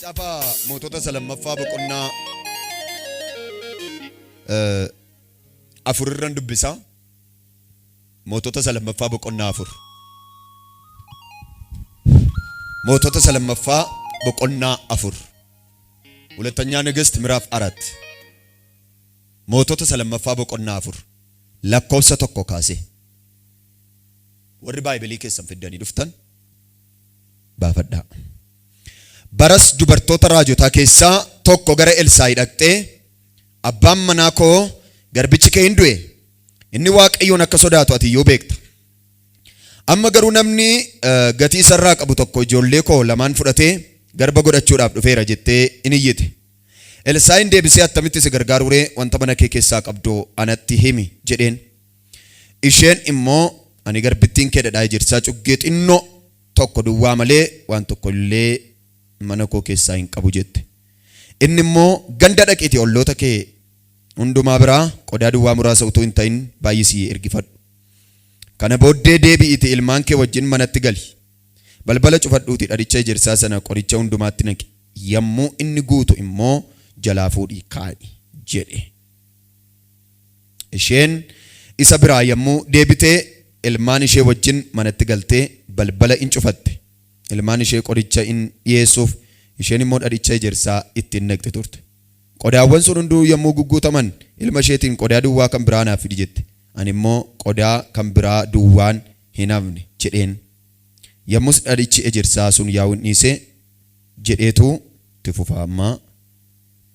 Macaafa mootota salamaffaa boqonnaa afurran dubbisa. Mootota salamaffaa boqonnaa afur. Mootota salamaffaa boqonnaa afur. ሁለተኛ ነገሥት ምዕራፍ 4 ሞቶተ ሰለመፋ boqonnaa afur lakkoofsa tokko kaase warri baayibelii keessan fiddanii dhuftan baafadhaa. Baras dubartoota raajotaa keessaa tokko gara Elsaa'i dhaqxee abbaan manaa koo garbichi kee hin du'e inni Waaqayyoon akka sodaatu ati yoo beekta. Amma garuu namni gatii isarraa qabu tokko ijoollee koo lamaan fudhatee garba godhachuudhaaf dhufeera jettee in iyyite. Elsaa'iin deebisee attamitti si gargaaruu wanta mana kee keessaa qabdu anatti himi jedheen. Isheen immoo ani garbittiin kee dhadhaa jirsaa cuggee xinnoo tokko duwwaa malee waan tokko illee mana koo keessaa hin qabu jette. Inni immoo ganda dhaqiitii olloota kee hundumaa biraa qodaa duwwaa muraasa utuu hin ta'in baay'isii ergifadhu. Kana booddee deebi'iitii ilmaan kee wajjin manatti gali. Balbala cufadhuutii dhadhicha ejersaa sana qoricha hundumaatti naqi. Yommuu inni guutu immoo jalaa fuudhii kaa'i jedhe. Isheen isa biraa yommuu deebitee ilmaan ishee wajjin manatti galtee balbala in cufatte. Ilmaan ishee qoricha in dhiyeessuuf isheen immoo dhadhicha ejersaa ittiin naqxe turte. Qodaawwan sun hunduu yommuu gugguutaman ilma isheetiin qodaa duwwaa kan biraa naaf fidi jette. Ani immoo qodaa kan biraa duwwaan hin hafne jedheen. Yommus dhadhichi ejersaa sun yaa'uun dhiisee jedheetu itti fufaa ammaa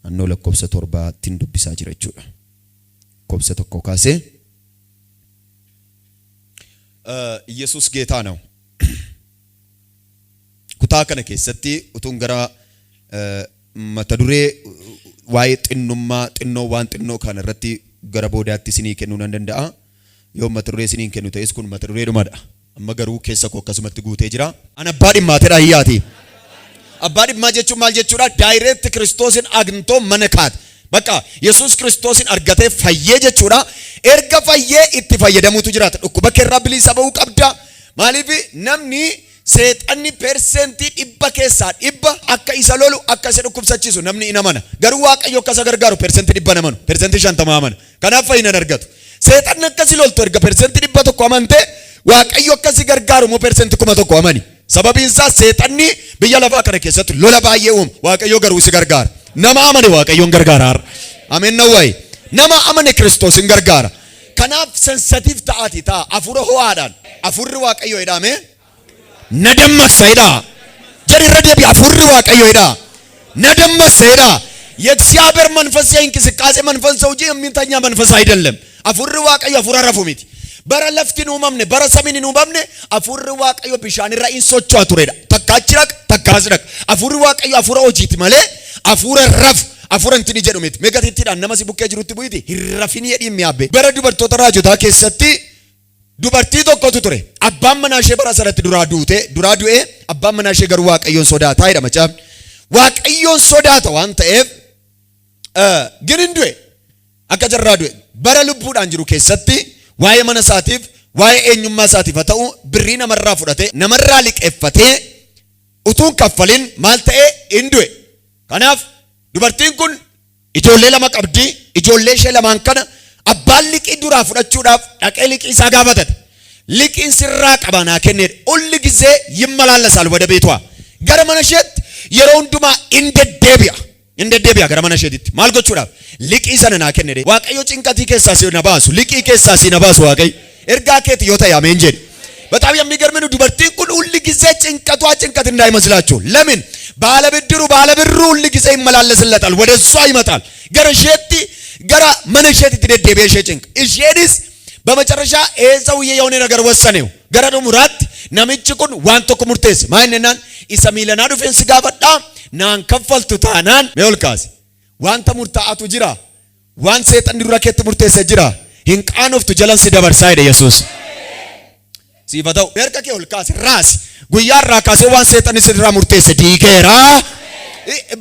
annoo lakkoofsa 7 dubbisaa jira jechuudha. Lakkoofsa 1 kaasee Yesuus geetaa ነው. Kutaa kana keessatti utuun gara mata duree waa'ee xinnummaa xinnoo waan xinnoo kana irratti gara boodaatti isinii kennuu nan danda'a. Yoo mata duree isiniin kennu ta'es kun mata duree dhumadha. Amma garuu keessa koo akkasumatti guutee jira. An abbaa dhimmaatedha hiyyaati. Abbaa dhimmaa jechuun maal jechuudha? Daayireekti Kiristoosin agnitoo mana kaate. Bakka Yesuus Kiristoosin argatee fayyee jechuudha. Erga fayyee itti fayyadamuutu jiraata. Dhukkuba keerraa bilisa ba'uu qabda. Maaliif namni seexanni persentii 100 keessaa 100 akka isa lolu akka isa dhukkubsachiisu namni in amana. Garuu Waaqayyo akka isa gargaaru persentii 100 amanu. Persentii 50 amana. Kanaaf fayyina argatu. Seexanni akkasi loltu erga persentii 100 amante Waaqayyo akkasi gargaaru moo persentii 100 amani. Sababiin isaa seexanni biyya lafaa kana keessatti lola baay'ee uuma. Waaqayyo garuu si gargaara. Nama amane Waaqayyoon gargaara. Ameen nawway. Nama amane Kiristoosin gargaara. Kanaaf sensitiif ta'ati ta'a. Afura ho'aadhaan. Afurri Waaqayyo jedhame na dammaseedha. Jarri deebi afurri Waaqayyo jedha. Na dammaseedha. የእግዚአብሔር መንፈስ እንቅስቃሴ መንፈስ እንጂ የሚተኛ መንፈስ አይደለም። አፉር ዋቀዮ አፉር አረፉሚት በረ ለፍቲን ኡመምነ በረ ሰሚን ኡመምነ አፉር ዋቀዮ ቢሻን ራኢን ሶቹ አቱሬዳ ተካችራክ ተካዝረክ አፉር ዋቀዮ አፉር ኦጂት ማለ አፉር ረፍ አፉር እንትን ይጀዱሚት ሜጋቲቲዳ ነማሲ ቡቄ ጅሩት ቡይቲ ይረፊን የዲ የሚያበ በረ ዱበርቶታ ራጆታ ከሰቲ ዱበርቲ tokkotu ture abbaan manashee bara sarati dura du'e abbaan manashee garuu Waaqayyoon sodaata jedha macaafni. Waaqayyoon sodaata waan ta'eef ግን እንዱኤ akka jarraa du'e bara lubbuudhaan jiru keessatti waa'ee mana isaatiif waa'ee eenyummaa isaatiif ta'u birrii namarraa fudhatee namarraa liqeeffatee utuun kaffalin maal ta'e indu'e. Kanaaf dubartiin kun ijoollee lama qabdi. Ijoollee ishee lamaan kana abbaan liqii duraa fudhachuudhaaf dhaqee liqii isaa gaafatate. Liqiin sirraa qabanaa kennedha. Ulli gisee yimmalaallasaal wada beetwa gara mana isheetti yeroo hundumaa indeddeebi'a gara mana isheetitti maal gochuudhaaf liqii sana naa kennedha. Waaqayyo cinqatii keessaa si na baasu liqii keessaa si na baasu Waaqayyo ergaa keeti yoo ta'e ameen jedhe. በጣም የሚገርም ነው። dubartiin kun ሁሉ ጊዜ ጭንቀት እንዳይመስላችሁ። ለምን ባለብድሩ ሁሉ ጊዜ ይመላለስለታል፣ ወደ እሷ ይመጣል። ገረሸቲ ገራ መነሸቲ ትደደበ ጭንቅ እሺዲስ በመጨረሻ ሰውዬ የሆነ ነገር ወሰነው። ገረዶ ሙራት ነምጭ ኩን ዋንቶ ኩሙርቴስ ማይነናን ኢሰሚለና ዱፌንስ ጋፈዳ ናን ከፈልቱ ታናን ሜልካስ ዋንተ ሙርታአቱ ጅራ ዋን ሰይጣን ዱራከት ሙርቴስ ጅራ ሂንቃኖፍቱ ጀለንስ ደበርሳይደ ኢየሱስ ሲፈታው በርከከ ሆልካስ ራስ ጉያራ ካሴ ዋን ሰይጣን ሲድራ ሙርቴስ ዲገራ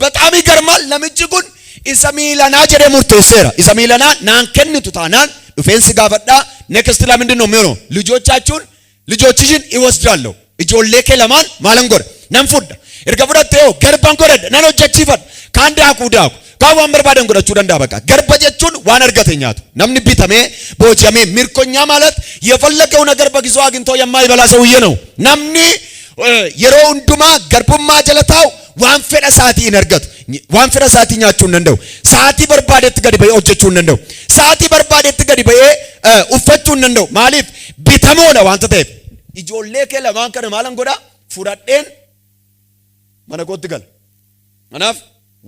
በጣም ይገርማል። ነምጭ ኩን ኢሰሚለና ጀደ ሙርቴስራ ኢሰሚለና ናን ከንቱ ታናን ዱፌንስ ጋፈዳ ኔክስት ላ ምንድነው የሚሆነው? ልጆቻችሁን ልጆችሽን ይወስዳሉ። እጆሌከ ለማን ማለንጎር ነንፉዳ erga fudhattee garbaan godhadha nan hojjechiifadha kaan daakuu kaan waan barbaadan godhachuu danda'a bakka garba jechuun waan argate nyaatu namni bitamee boojamee mirkonyaa ማለት የፈለገው ነገር በጊዜው አግኝቶ የማይበላ ሰውዬ ነው namni yeroo hundumaa garbummaa jalataa'u waan fedha isaatii hin argatu waan fedha isaatii nyaachuu hin danda'u sa'aatii barbaadetti gadi ba'ee hojjechuu hin danda'u sa'aatii barbaadetti gadi ba'ee uffachuu hin danda'u maaliif bitamoodha waanta ta'eef ijoollee kee lamaan kana maalan godha fudhadheen mana kootti gala kanaaf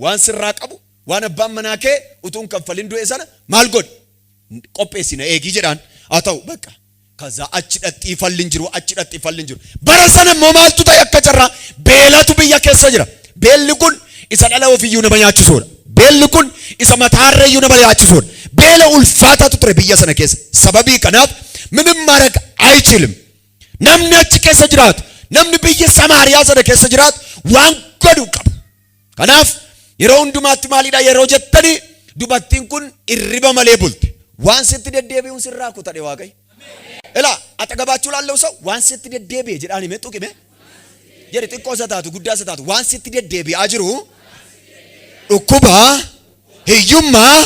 waan sirraa qabu waan abbaan manaa kee utuun kaffalin du'e sana maal godhi qopheessina eegii jedhaan haa ta'u bakka kaza achi dhaxxiifalli jiru bara sana immoo maaltu ta'e akka carraa beelatu biyya keessa jira beelli kun isa dhala ofiyyuu nama nyaachisuudha beelli kun isa mataarreeyyuu nama nyaachisuudha beela ulfaataatu ture biyya sana keessa sababii kanaaf ምንም ማድረግ አይችልም namni achi keessa jiraatu namni biyya Samaariyaa sana keessa jiraatu waan godhu qaba kanaaf yeroo hundumaatti maalidha yeroo jettani dubartiin kun irriba malee bulte waan sitti deddeebi'uun sirraa kutadhe waaqayyo ela atagabaachuu laallee ሰው waan sitti deddeebi'e jedhaan hime tuqime jedhe xiqqoo sataatu guddaa sataatu waan sitti deddeebi'aa jiru dhukkuba hiyyummaa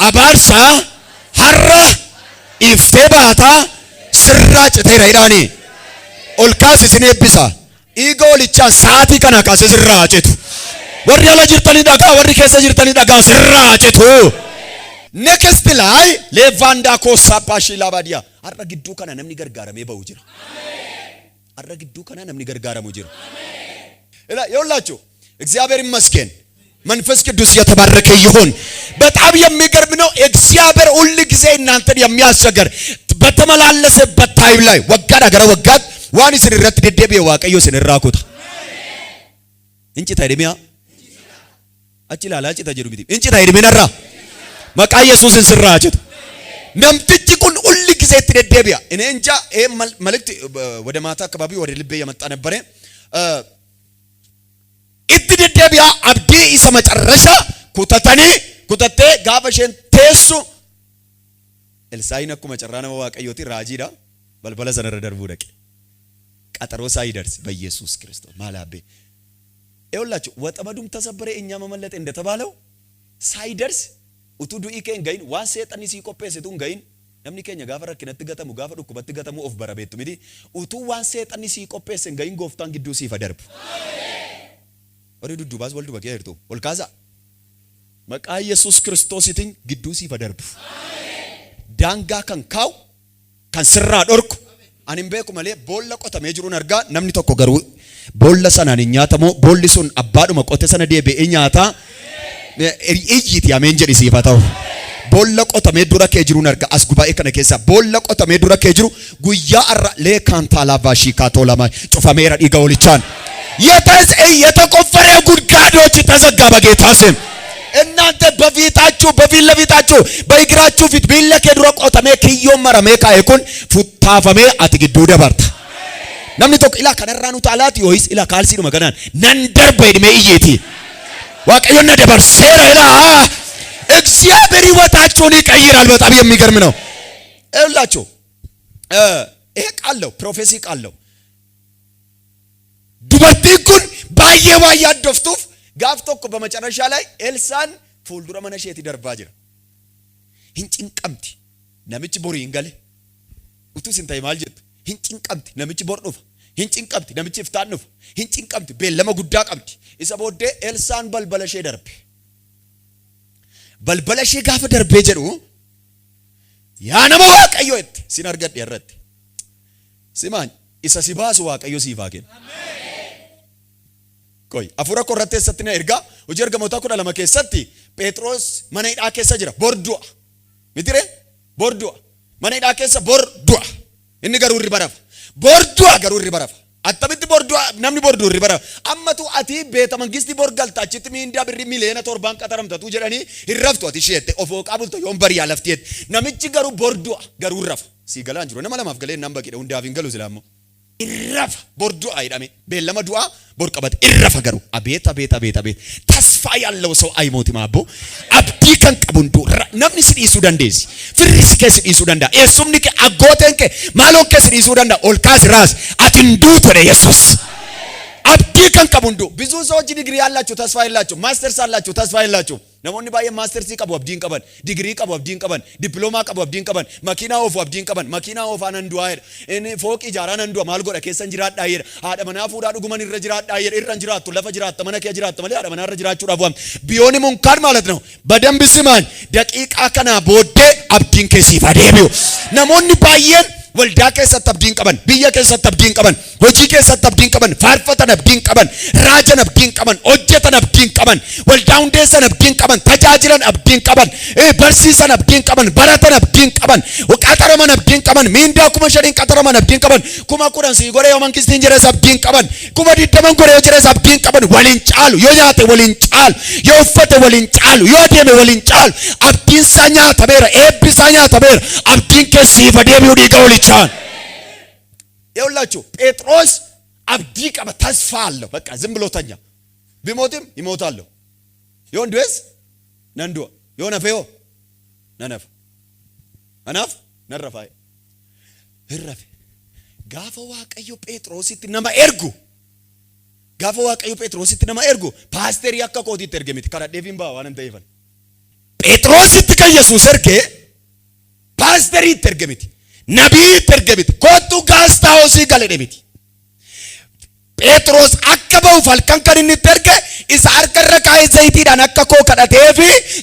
abaarsa har'a iftee baataa sirraa citeera jedhaanii ol kaasi isin eebbisa dhiiga olichaan sa'aatii kana kaase sirraa citu warri ala jirtanii dhagaa warri keessa jirtanii dhagaa sirraa citu next ላይ ሌቫንዳ ኮሳ ፓሺላ ባዲያ አረ ግዱ ከና ነምኒ ገርጋረሜ በው ጅራ አረ ግዱ ከና ነምኒ ገርጋረሙ ጅራ እላ ይውላችሁ እግዚአብሔር ይመስገን መንፈስ ቅዱስ የተባረከ ይሁን በጣም የሚገርም ነው እግዚአብሔር ሁሉ ጊዜ እናንተን የሚያስቸገር በተመላለሰበት ታይም ላይ ወጋድ አገረ ወጋድ ዋን ሲንረት ደደቤ ዋቀዮ ሲንራኩታ እንጭ ታይደሚያ አጭላላ አጭ ተጀሩ ቢቲ እንጭ ታይደሚነራ መቃ ኢየሱስን ስራጭት ነምጥጭ ኩን ሁሉ ጊዜ ትደደቢያ እኔ እንጃ ይሄ መልእክት ወደ ማታ አካባቢ ወደ ልቤ የመጣ ነበር እትደደቢያ አብዲ ኢሰ መጨረሻ ኩተቴ ጋበሸን ቴሱ ኤልሳዕን አኩ መጨራ ነው ዋቀዮቲ ራጂዳ በልበለ ዘነረ ደርቡ ደቂ ቀጠሮ ሳይደርስ በኢየሱስ ክርስቶስ ማላቤ ይውላችሁ ወጠመዱም ተሰበረ እኛ መመለጥ እንደተባለው ሳይደርስ utu du'i keen gain waan seexani si qopheessituun gain namni keenya gaafa rakkinatti gatamu gaafa dhukkubatti gatamu of barabeettu miti utu waan seexani si qopheessen gain gooftaan gidduu siifa darbu ori duddubaas wal dubaqee jirtu ol kaasa maqaa Yesuus Kiristoositiin gidduu siifa darbu daangaa kan kaa'u kan sirraa dhorku ani beeku malee boolla qotamee jiruun argaa namni tokko garuu boolla sanaan nyaatamoo boolli sun abbaadhuma qote sana deebi'ee nyaata eeyyiti ameen jedhi siifataw boolla qotamee dura kee jiruun arga as gubaa'ee kana keessa boolla qotamee dura kee jiru guyyaa arra leekaan laavaashii kaatolama cufameera dhiiga olichaan የተቆፈረ ጉድጓዶች ተዘጋ በጌታ ስም እናንተ በፊታችሁ በፊት ለፊታችሁ በእግራችሁ ፊት ቢለከ ድሮ ቆተሜ ክዮ መረሜ ካይኩን ፉታፈሜ አትግዱ ደበርታ namni tokko ila kanarraa nu taalaati yoois ila kaalsiidhuma kanaan nan darba edmee iyyeeti waaqayyoon na dabarseera ila እግዚአብሔር ሕይወታችሁን ይቀይራል በጣም የሚገርም ነው ይላችሁ ይሄ ቃል ነው ፕሮፌሲ ቃል ነው dubartiin kun baay'ee yaadoftuuf gaaf tokko በመጨረሻ ላይ ኤልሳን ፉልዱራ መነሼቲ darbaa jira hin cinqamti namichi borii hin gale utuu sin ta'e maal jettu hin cinqamti namichi bor dhufa hin cinqamti namichi iftaan dhufa hin cinqamti beellama guddaa qabdi isa booddee Elsaan balbala ishee darbe balbala ishee gaafa darbee jedhu yaa nama waaqayyo itti sin argadhe irratti simaan isa si baasu waaqayyo siif haa kennu koy afura korratteessatti na ergaa hojii ergamoota 12 keessatti Phexros mana hidhaa keessa jira bordua mitire bordua mana hidhaa keessa bordua inni garuu irri barafa bordua garuu irri barafa attamitti bordua namni borduu irri barafa ammatu ati beeta mangisti borgalta achitti miindaa birri miliyoona 7 qataramtatu jedhani irraftu ati sheette ofoo qabulto yoon bariyaa laftiet namichi garuu bordua garuu rafa si galaan jiru nama lamaaf galee nan baqidha hundaaf hin galu silaamoo irrafa bordua ayidhame beellama du'a borqabat irrafa garuu abeet tasፋ ያለው ሰው አይሞትም አቦ አብዲ ከን ቀቡንዱ namni si dhiisuu dandeessi firri si keessa dhiisuu danda'a eessumni kee aggooteen kee maaloon kee si dhiisuu danda'a ol kaas raas ati hin duutu dha Yesuus abdii kan qabu hundu ብዙ ሰዎች ዲግሪ ያላችሁ ተስፋ የላችሁ ማስተርስ አላችሁ ተስፋ የላችሁ namoonni baay'een maasters qabu abdiin qaban digirii qabu abdiin qaban diploomaa qabu abdiin qaban makiinaa oofu abdiin qaban makiinaa oofaa nan du'aa jedha inni fooqii ijaaraa nan du'a maal godha keessan jiraadhaa jedha haadha manaa fuudhaa dhuguman irra jiraadhaa jedha irra jiraattu lafa jiraatta mana kee jiraatta malee haadha manaa irra jiraachuudhaaf waam biyooni munkaan ማለት ነው በደንብ ስማኝ ደቂቃ ከና ቦዴ abdiin kee siif adeemiu namoonni baay'een waldaa keessatti abdiin qaban biyya keessatti abdiin qaban hojii keessatti abdiin qaban faarfatan abdiin qaban raajan abdiin qaban hojjetan abdiin qaban waldaa hundeessan abdiin qaban tajaajilan abdiin qaban barsiisan abdiin qaban baratan abdiin qaban qaxaraman abdiin qaban miindaa kuma shaniin qaxaraman abdiin qaban kuma kudhan sii godhee yoo mankistiin jedhes abdiin qaban kuma 20 godhee yoo jedhes abdiin qaban waliin caalu yoo nyaate waliin caalu yoo uffate waliin caalu yoo deeme waliin caalu abdiin isaa nyaatameera eebbisaa nyaatameera abdiin kee siif adeemiu dhiiga waliin chaan ይኸውላችሁ ጴጥሮስ አብዲ ቀበ ተስፋ አለው በቃ ዝም ብሎ ተኛ ቢሞትም ይሞታል ይወንድስ ነንዶ የሆነ ፈዮ ነነፍ አናፍ ነረፋይ ህረፍ ጋፈ ዋቀዩ ጴጥሮስ ይትነማ ኤርጉ ጋፈ ዋቀዩ ጴጥሮስ ይትነማ ኤርጉ ፓስተር ያከኮት ይተርገሚት ካራዴቪን ባ ዋነን ተይፈን ጴጥሮስ ይትከ ኢየሱስ እርገ ፓስተር ይተርገሚት ነቢይ ተርገቢት ኮቱ ጋስታውሲ ጋለደቢት ጴጥሮስ አከበው ፈልከን ከን ተርገ ኢሳ አርከረካይ ዘይቲዳን አከኮ ከዳቴፊ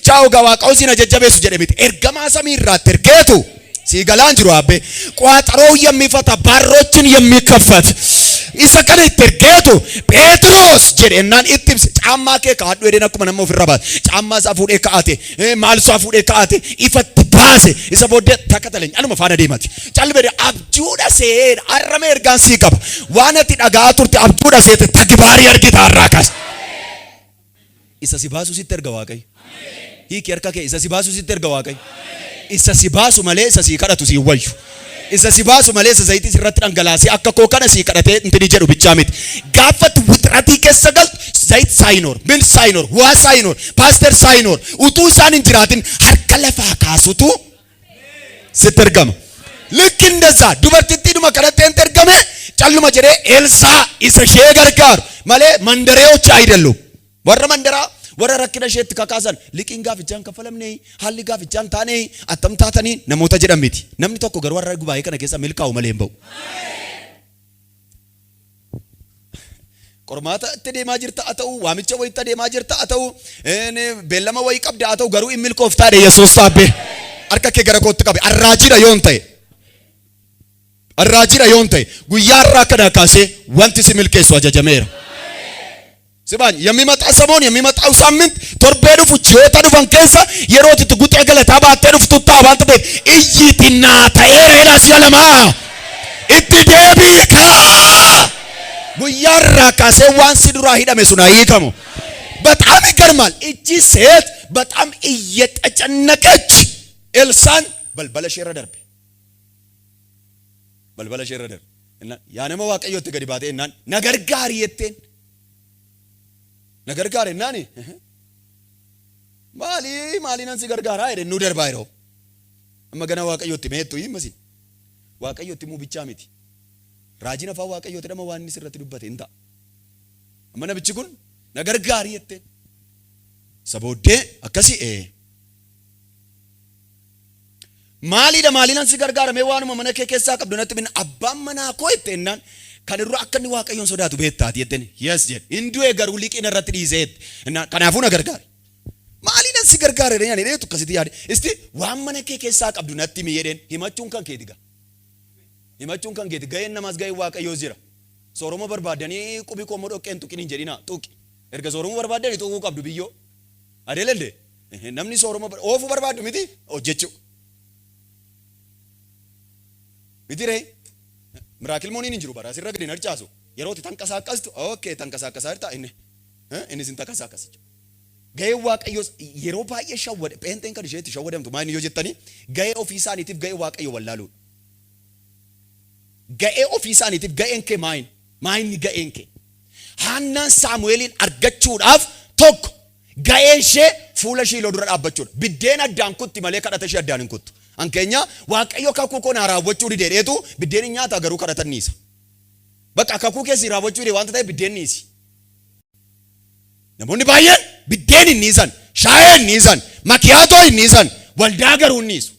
ቻው ጋዋቀውሲ ነጀጀበሱ ጀደቢት ኤርገማ ሰሚራ ተርገቱ ሲጋላን ጅሩ አቤ ቋጠሮው የሚፈታ ባሮችን የሚከፈት ኢሳ ከነ ተርገቱ ጴጥሮስ ጀደናን ኢትብስ ጫማ ከ ካዱ ወደነኩ መነሞ ፍራባት ጫማ ሳፉዴ ካአቴ ማልሷ ፉዴ ካአቴ ኢፈት ባሴ ኢሳ ቦደ ተከተለኝ አሉ መፋና ዴማት ጫልበደ አብጁዳ ሴድ አረመ ኤርጋን ሲቀባ ዋነቲ ዳጋቱርቲ አብጁዳ ሴት ተግባሪ አርጊታ አራካስ ኢሳ ሲባሱ ሲተርጋ ዋቀይ ሂክ የርከከ ኢሳ ሲባሱ ሲተርጋ ዋቀይ ኢሳ ሲባሱ ማለ ኢሳ ሲከዳቱ ሲወዩ ኢሳ ሲባሱ ማለ ኢሳ ዘይት ሲረት አንገላሲ አከኮ ከነ ሲከዳቴ እንትን ይጀዱ ብቻሚት ጋፈት ውጥራቲ ከሰገል ዘይት ሳይኖር ምን ሳይኖር ዋ ሳይኖር ፓስተር ሳይኖር ኡቱ ሳን እንጅራትን ሀርከለፋ ካሱቱ ስትርገም ልክ እንደዛ ዱበርቲቲ ዱማ ከረቴን ተርገመ ጫሉማ ጀሬ ኤልሳ ኢሳ ሸገርጋር ማለ መንደሬዎች አይደሉም ወረ መንደራ ወረ ረክነ ሸት ከካሰን ሊቂን ጋፍቻን ከፈለምኔ ሀሊ ጋፍቻን ታኔ አተምታተኒ ነሞታ ጀደምቲ ነምኒ ተኮ ገር ወረ ጉባኤ ከነ ከሳ መልካው መሌምበው ቆርማታ ተዴማ ጅርታ አተው ዋምጨ ወይ ተዴማ ጅርታ አተው እኔ በለማ ወይ ቀብዳ አተው ገሩ ኢሚል ኮፍታ ደ ኢየሱስ አቤ አርከከ ገረኮት ቀበ አራጂዳ ዮንተ ጉያራ ከዳካሴ ወንቲ ሲሚል ከሱ አጀጀሜራ ሲባን የሚመጣ ሰሞን የሚመጣው ሳምንት ቶርቤዱ ፉጂዮታ ዱፋን ከሳ የሮት ትጉጤ ገለታ ባተዱ ፍቱታ ባንተ እይቲና ታኤራ ሲያለማ ኢትዴቢካ ጉያራ ካሴ ዋንስ ዱራ ሂዳሜ ሱና ይከሙ በጣም ይገርማል እቺ ሴት በጣም እየተጨነቀች ኤልሳን በልበለሽ ይረደርብ እና ያነመ ዋቀዮት ገዲባቴ እና ነገር ጋር የቴን ነገር ጋር እናኒ ማሊ ነን ሲገር ጋር አይደ ኑ ደርባይሮ እመገና ዋቀዮት መሄቱ ይመሲ ዋቀዮት ሙ ብቻ ሚቲ ራጂና ፋ ዋቀዮት ደማ ዋኒ ስረት ዱበት እንታ አመነ ብቻኩን ነገር ጋር የቴን ሰቦዴ አከሲ ማሊናን ሲገር ጋር መዋኑ መነከ ከሳ ቀብዶነት ምን አባመና ኮይተናን ከንሩ አከኒ ዋቀዮን ሶዳቱ ቤታት የደን yes ጀ እንዱ የገሩ ሊቂነ ረት ዲዘት እና ከናፉ ነገር ጋር ማሊናን ሲገር ጋር ደኛ ለቱ ከሲቲ ያዲ እስቲ ዋመነከ ከሳ ቀብዶነት ሚየደን ሂማቹን ከን ከዲጋ ሂማቹን ከን ከዲጋ የነ ማዝጋይ ዋቀዮ ዚራ ሶሮሞ በርባደኒ ቁቢ ቆሞ ዶቀን ጡቂን እንጀዲና ጡቂ እርገ ሶሮሞ በርባደኒ ጡቁ ቀብዱ ቢዮ አይደለ እንዴ ነምኒ ሶሮሞ ኦፉ በርባዱ ሚቲ ኦጀቹ ቢዲሬ ምራክል ሞኒን እንጅሩ ባራ ሲረግድ ነርጫሱ የሮት ተንቀሳቀስቱ ኦኬ ተንቀሳቀሳርታ እኔ ሲንተቀሳቀስች ገይ ዋቀዮስ የሮፓ የሸወደ ጴንጤን ከዲሸት ሸወደምቱ ማን ይጆጀተኒ ገይ ኦፊሳኒቲቭ ገይ ዋቀዮ ወላሉ ገይ ኦፊሳኒቲቭ ገይንከ ማይን ገይንከ ሃናን ሳሙኤልን አርገቹዳፍ ቶክ ገይንሼ ፉለሺ ሎዱራ ዳበቹ ቢዴና ዳንኩት ማለ ከዳተሽ ያዳንኩት አንከኛ ዋቀዮ ካኩኮና ራወቹ ዲዴቱ ቢዴንኛ ታገሩ ከዳተኒሳ Bakka kakuu keessi raawwachuu dee wanta ta'e biddeen niisi. Namoonni baay'een biddeen hin niisan, shaayee hin niisan, makiyaatoo hin niisan, waldaa garuu hin niisu.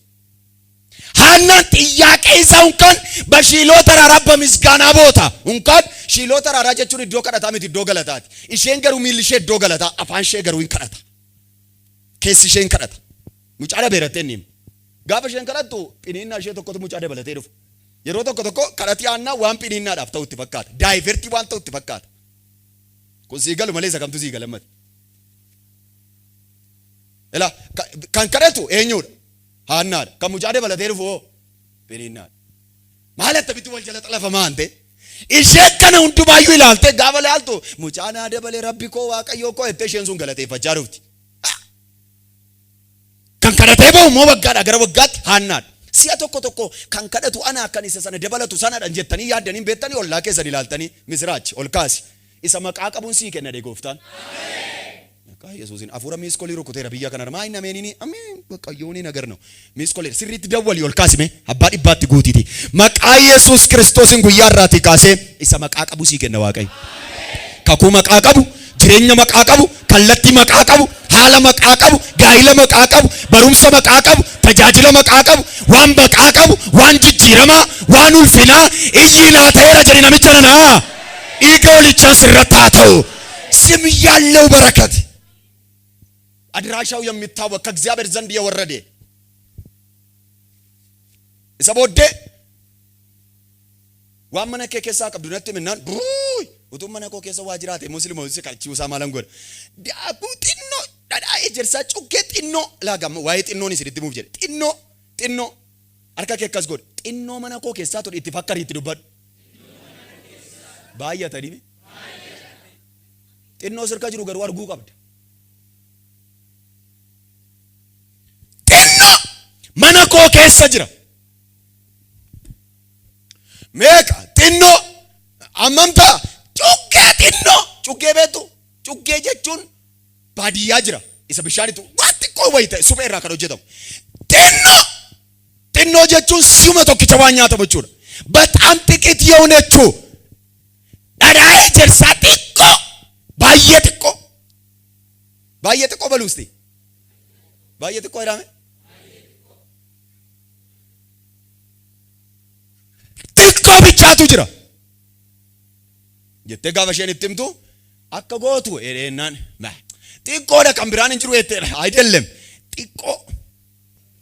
Haannaan xiyyaaqee isaa unkaan bashiloo taraaraa bamisgaanaa boota. Unkaan shiloo taraaraa jechuun iddoo kadhataa miti iddoo galataati. Isheen garuu miilli ishee iddoo galataa, afaan ishee garuu hin kadhata. Keessi ishee hin kadhata. Mucaa dabeerattee ni hima. Gaafa isheen kadhattu piniinnaa ishee tokkotu mucaa dabalatee dhufu. Yeroo tokko kadhati aannaa waan piniinnaadhaaf ta'utti fakkaata. Daayivertii waan ta'utti fakkaata. Kun sii galu malee isa kamtu sii galammata. Ilaa kan kadhatu eenyudha? Haannaadha. Kan mucaa dabalatee dhufu hoo? Piniinnaadha. Maal attamitti wal jala xalafamaa hante? Ishee kana hundumaayyuu ilaalte gaafa ilaaltu mucaa naa dabalee rabbi koo waaqayyoo koo jettee isheen sun galateeffachaa dhufti. Kan kadhatee bahu immoo waggaadhaa gara waggaatti haannaadha. Si'a tokko kan kadhatu ana akkan isa sana dabalatu sanadhaan jettanii yaaddanii beektanii ollaa keessan ilaaltanii misiraachi ol kaasi. Isa maqaa qabuun sii kenna dee gooftaan. Maqaa Yesuusiin hafuura miiskolii rukuteera biyya kanarra maa hin ameenini ameen waaqayyoon agar ነው miiskolii sirriitti dawwali ol kaasime abbaa dhibbaatti guutiti. Maqaa Yesuus Kiristoosiin guyyaa irraatii kaasee isa maqaa qabu sii kenna waaqayyo. Kakuu maqaa qabu, jireenya maqaa qabu, kallattii maqaa qabu, haala maqaa qabu, gaa'ila maqaa qabu, barumsa maqaa qabu, tajaajila maqaa qabu, waan maqaa qabu, waan jijjiiramaa, waan ulfinaa, iyyi laateera jedhi namicha nanaa. Dhiiga olichaa sirratti haa ta'u. ስም ያለው በረከት አድራሻው የሚታወቅ ከእግዚአብሔር ዘንድ የወረደ ኢሰቦዴ ዋመነ ከከሳ ቀብዱነት ምናን ቡይ ወቱመነ ኮከሳ ዋጅራቴ ሙስሊሙ ሲካልቺው ሳማለን ጎድ ዳቡ ጢኖ ዳዳይ ጀርሳ ጩጌ ጢኖ ላጋም ዋይ ጢኖኒ ሲዲት ሙብ ጀ ጢኖ አርካ ከከስ ጎድ ጢኖ መነ ኮከሳ ቶ ኢትፈከር ይትዱበድ ባያ ተዲሚ ጢኖ ስርካ ጅሩ ገሩ አርጉ ቀብድ ጢኖ መነ ኮከሳ ጅራ ሜካ ጢኖ አመምታ ጩጌ ጢኖ ጩጌ ቤቱ ጩጌ ጀቹን ባዲያ ጅራ ኢሰ ቢሻኒቱ ዋት ቆወይተ ሱፔራ ከዶ ጀተው ጢኖ ጀቹን ሲመ ቶኪ ተዋኛ ተበቹ በጣም ጥቂት የሆነችው ዳዳይ ጀርሳ ጢቆ ባየጥቆ በሉ እስቲ ባየጥቆ ይራመ ጢቆ ብቻቱ ጅራ jette gaafa isheen itti himtu akka gootu edeenaan xiqqoodha kan biraan hin jiru jette አይደለም xiqqoo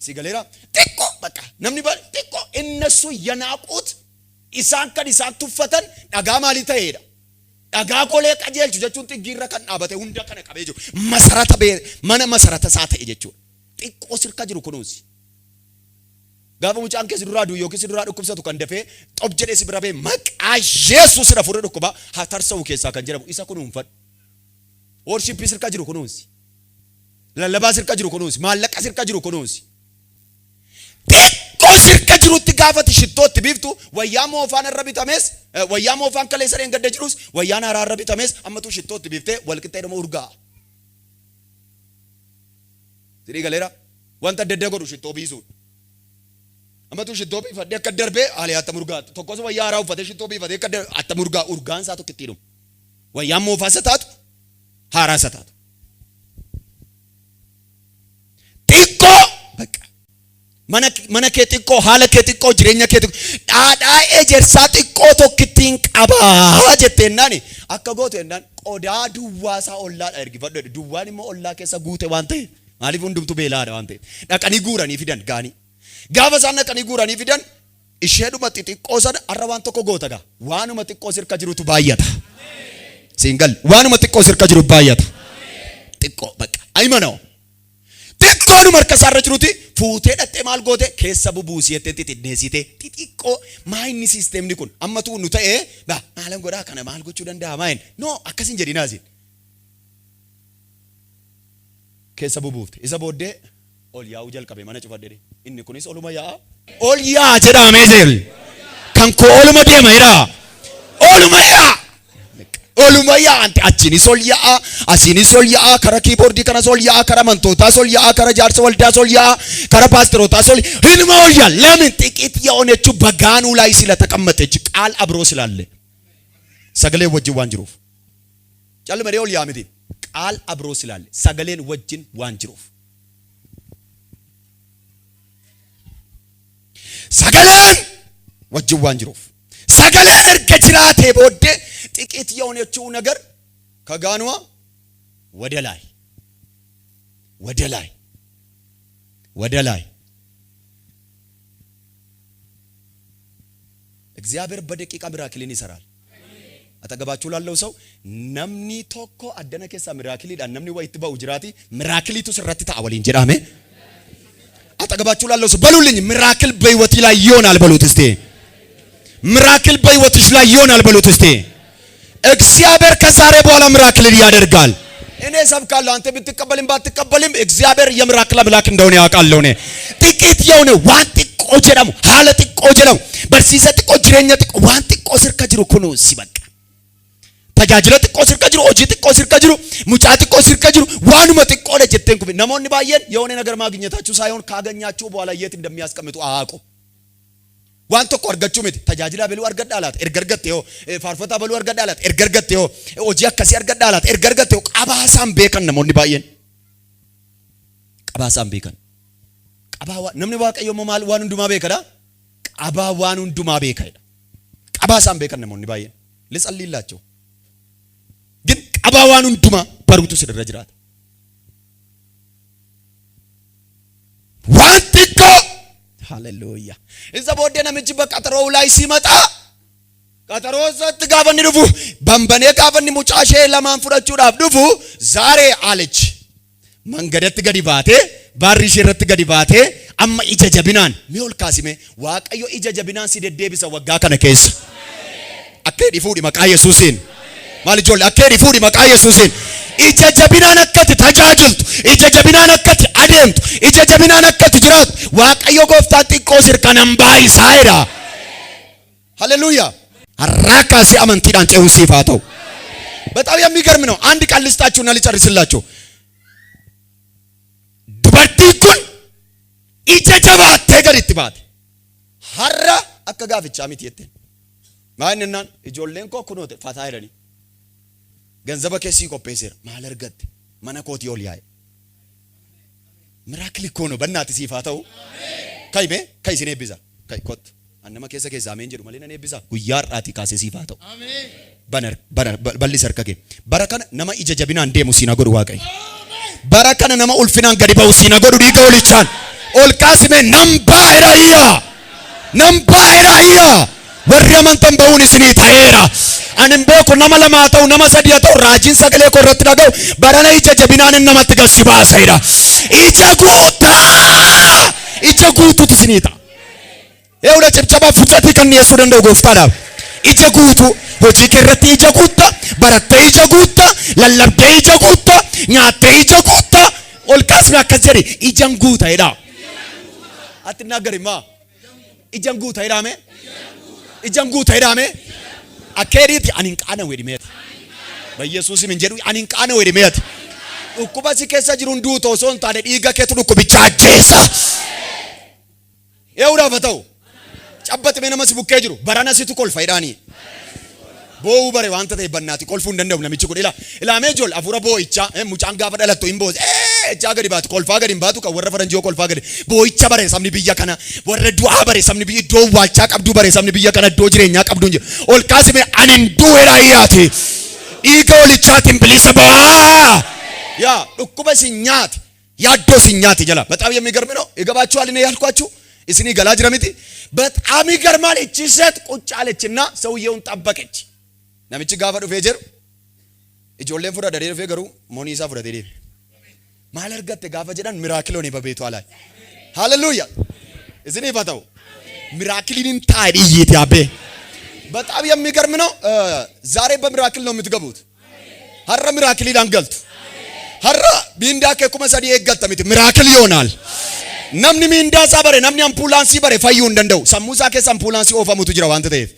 ሲገሌራ xiqqoo በቃ namni ባል xiqqoo እነሱ የናቁት isaan kan isaan tuffatan dhagaa maalii ta'eedha dhagaa qolee qajeelchu jechuun xiggiirra kan dhaabate hunda kana qabee jiru masarata mana masarata isaa ta'e jechuudha xiqqoo sirka jiru kunuunsi gaafa mucaan keessa duraa duu yookiin duraa dhukkubsatu kan dafee xob jedhee si bira bee maqaa Yesuus dha furee dhukkuba haa tarsa'u keessaa kan jedhamu isa kunuunfadhu worship sirka jiru kunuunsi lallabaa sirka jiru kunuunsi maallaqa sirka jiru kunuunsi xiqqoo sirka jirutti gaafati shittootti biiftu wayyaa moofaan irra bitames wayyaa moofaan kaleessa dheen gadda jirus wayyaan haaraa irra bitames ammatu shittootti biiftee walqixxee dhuma urgaa sidii galeera wanta dedde godhu shittoo biisuudha amatu shittoo biifadhe akka darbee haali hatta murgaa tokkos wayyaa haaraa uffate shittoo biifate akka hatta murgaa urgaan isaa tokko ittiin wayyaan moofaa isa taatu haaraa isa taatu xiqqoo bakka mana kee xiqqoo haala kee xiqqoo jireenya kee xiqqoo dhaadhaa ejersaa xiqqoo tokkittiin qabaa jetteennaan akka gootu ennaan qodaa duwwaasaa ollaadha ergifadhu duwwaan immoo ollaa keessa guute waan ta'e maaliif hundumtu beelaadha waan ta'e dhaqanii guuranii fidan gaanii gaafa isaan dhaqanii guuranii fidan isheedhuma xixiqqoo sana arra waan tokko goota gaa waanuma xiqqoo sirka jirutu baay'ata siingal waanuma xiqqoo sirka jiru baay'ata xiqqoo bakka aymanoo xiqqoon marka isaarra jiruti fuutee dhattee maal goote keessa bubuusiyette xixinneessite xixiqqoo maayinni siistemni kun ammatu nu ta'ee maalan godhaa kana maal gochuu danda'a maayin no akkasin jedhinaasin keessa bubuufte isa booddee ol yaa'uu jalqabe mana cufadhe inni kunis oluma yaa'a ol yaa jedhamee seel kan koo oluma deema jira oluma yaa oluma yaa anti achinis ol yaa'a asinis ol yaa'a kara kiiboordii kanas ol yaa'a kara mantootaas ol yaa'a kara jaarsa waldaas ol yaa'a kara paastorootaas ol hinuma ol yaa ለምን ጥቂት የሆነችው በጋኑ ላይ ስለተቀመጠች ቃል አብሮ ስላለ sagalee wajjin waan jiruuf. Calmadee ol yaamiti qaal abroo silaalle sagaleen wajjin waan jiruuf. Sagaleen wajjin waan jiruuf. Sagaleen erga jiraatee booddee ጥቂት የሆነችው ነገር ከጋኗ ወደ ላይ ወደ ላይ ወደ ላይ እግዚአብሔር በደቂቃ ሚራክልን ይሰራል። አጠገባችሁ ላለው ሰው ነምኒ ቶኮ አደነ ከሳ ሚራክሊ ዳን ነምኒ ወይት ባው ጅራቲ ሚራክሊቱ ስራት ታወሊን ጀራሜ አጠገባችሁ ላለው ሰው በሉልኝ ሚራክል በህይወት ላይ ይሆናል በሉት እስቲ ሚራክል በህይወትሽ ላይ ይሆናል በሉት እስቲ እግዚአብሔር ከዛሬ በኋላ ሚራክልን ያደርጋል። እኔ ሰብካለሁ አንተ ብትቀበልም ባትቀበልም እግዚአብሔር የሚራክል አምላክ እንደሆነ ያውቃለሁ። እኔ ጥቂት የሆነ ዋን ጥቆ ጀራሙ ሐለ ጥቆ ጀራሙ በርሲሰ ጥቆ ጅሬኛ ጥቆ ዋን ጥቆ ስርከ ጅሩ ኩኑ ሲበቃ ተጃጅለ ጥቆ ስርከ ጅሩ ኦጂ ጥቆ ስርከ ጅሩ ሙጫ ጥቆ ስርከ ጅሩ ዋኑመ ጥቆ ለጀተንኩ ነሞን ባየን የሆነ ነገር ማግኘታችሁ ሳይሆን ካገኛችሁ በኋላ የት እንደሚያስቀምጡ አያውቁ። ዋንቶ ቆርገቹ ምት ተጃጅላ በሉ አርገዳላት እርገርገቴዮ ፋርፈታ በሉ አርገዳላት እርገርገቴዮ ኦጂ አከሲ አርገዳላት እርገርገቴዮ ቀባሳም ቤከን ነሞን ባየን ቀባሳም ቤከን ቀባዋ ነምን ዋቀዮ ማል ዋን እንዱማ ቤከዳ ቀባዋን እንዱማ ቤከዳ ቀባሳም ቤከን ነሞን ባየን ልጸልይላቸው ግን ቀባዋን እንዱማ በሩቱ ስለረጅራት ዋንቲኮ ሃሌሉያ እዛ ቦደና ምጅ በቀጠሮው ላይ ሲመጣ ቀጠሮ ዘት ጋፈን ድፉ በንበኔ ጋፈን ሙጫሼ ለማንፍረቹ ዳፍዱፉ ዛሬ አለች መንገደት ገዲባቴ ባሪሽረት ገዲባቴ አማ ኢጀጀቢናን ሚውልካሲሜ ዋቀዮ ኢጀጀቢናን ሲደደብሰ ወጋ ከነከስ አከዲ ፉዲ መቃ ኢየሱስን ማልጆል አከዲ ፉዲ መቃ ኢየሱስን ኢጀጀቢናን አከት ተጃጅልቱ ኢጀጀቢናን አከት አደምቱ ኢጀጀቢናን አከት ጅራት ዋቀዮ ጎፍታ ጥቆ ሲርከናም ባይ ሳይራ ሃሌሉያ አራካሲ አመንቲዳን ጤው ሲፋተው በጣም የሚገርም ነው። አንድ ቃል ልስጣችሁና ልጨርስላችሁ። ዱበርቲኩን ኢጀጀባት ተገሪትባት ሐራ አከጋፍቻ ሚትየተ ማንናን ኢጆሌንኮ ኩኖት ፋታይረኒ ገንዘበ ከሲ ኮፔሰር ማለርገት መነኮት ይወልያይ ሚራክል እኮ ነው በእናት ሲፋተው ካይሜ ካይሲኔ ቢዛ ካይኮት አንማ ከሰ አሜን ጀሩ ማለና ነብዛ ጉያር አቲ ካሴ ሲፋተው አሜን በነር በሊ ሰርከከ በረከነ ነማ ኢጀጀቢና እንደሙ ሲናገሩ ዋቀይ በረከነ ነማ ኡልፊናን ገዲባው ሲናገሩ ዲገውልቻን ኦልካስሜ ነምባ ኢራያ ወርያመንተን በውን ስኒ ታሄራ አንም በኩ ነማ ለማታው ነማ ሰዲያታው ራጂን ሰገሌ ኮረት ዳገው በረና ኢጀጀቢናን ነማት ገሲባ ሳይራ ኢጀጉቱ ትስኒታ የውለ ጭብጨባ ፍጨት ከነሱ ደንደው ጎፍታዳ ኢጀጉቱ ሆጂ ከረቲ ኢጀጉታ በረተ ኢጀጉታ ለለብደ ኢጀጉታ ኛተ ኢጀጉታ ኦልካስ ማከጀሪ ኢጀንጉታ ሄዳ አትናገሪማ ኢጀንጉታ ሄዳሜ ኢጀንጉታ ሄዳሜ አከሪት አንንቃነ ወዲሜት በኢየሱስም እንጀሩ አንንቃነ ወዲሜት ኡኩባሲ ከሰ ጅሩ እንዱቶ ሶን ታደ ዲጋ ከቱ ቁብቻ ጄሳ የውራ ፈተው ጨበጥ በነመስ ቡኬ ጅሩ በራናሲቱ ኮል ፋይዳኒ ቦው በሬ ዋንተ ተይበናቲ ኮልፉ እንደንደው ነምጭ ጉዲላ ኢላሜ ጆል አፉራ ቦይቻ ሙጫንጋ ፈደለቶ ኢምቦዝ እጃ ገዲ ባት ኮልፋ ገዲ ባቱ ከወረ ፈረንጆ ኮልፋ ገዲ ቦይቻ በሬ ሰምኒ ብያ ከና ወረ ዱአ በሬ ሰምኒ ብይ ዶ ዋቻ ቀብዱ በሬ ሰምኒ ብያ ከና ዶ ጅሬኛ ቀብዱ እንጂ ኦልካስሜ አንንዱ ሄራያቲ ኢጎልቻቲን ብሊሰባ ያ ዱኩበሲኛት ያዶሲኛት ይጀላ በጣም የሚገርም ነው። ይገባችኋል እኔ ያልኳችሁ እስኒ ገላጅረሚቲ በጣም ይገርማል። እቺ ሴት ቁጭ አለችና ሰውየውን ጠበቀች። ነምጭ ጋፈዱ ፌጀር ኢጆሌን ፍራ ደሬ ፌገሩ ሞኒሳ ፍራ ደሬ ማለርገት ጋፈ ጀዳን ሚራክል ሆነ በቤቷ ላይ ሃሌሉያ እስኒ ፈታው ሚራክልን ታዲይት ያቤ በጣም የሚገርም ነው። ዛሬ በሚራክል ነው የምትገቡት። ሀራ ሚራክል ዳንገልቱ ሀራ ቢንዳ ከኩመሰዲ የገጠሚት ሚራክል ይሆናል። namni mindaasa bare namni ambulansi bare fayyuu እንደንደው ሰሙሳ ከሰ ambulansi oofamutu jira waan ta'eef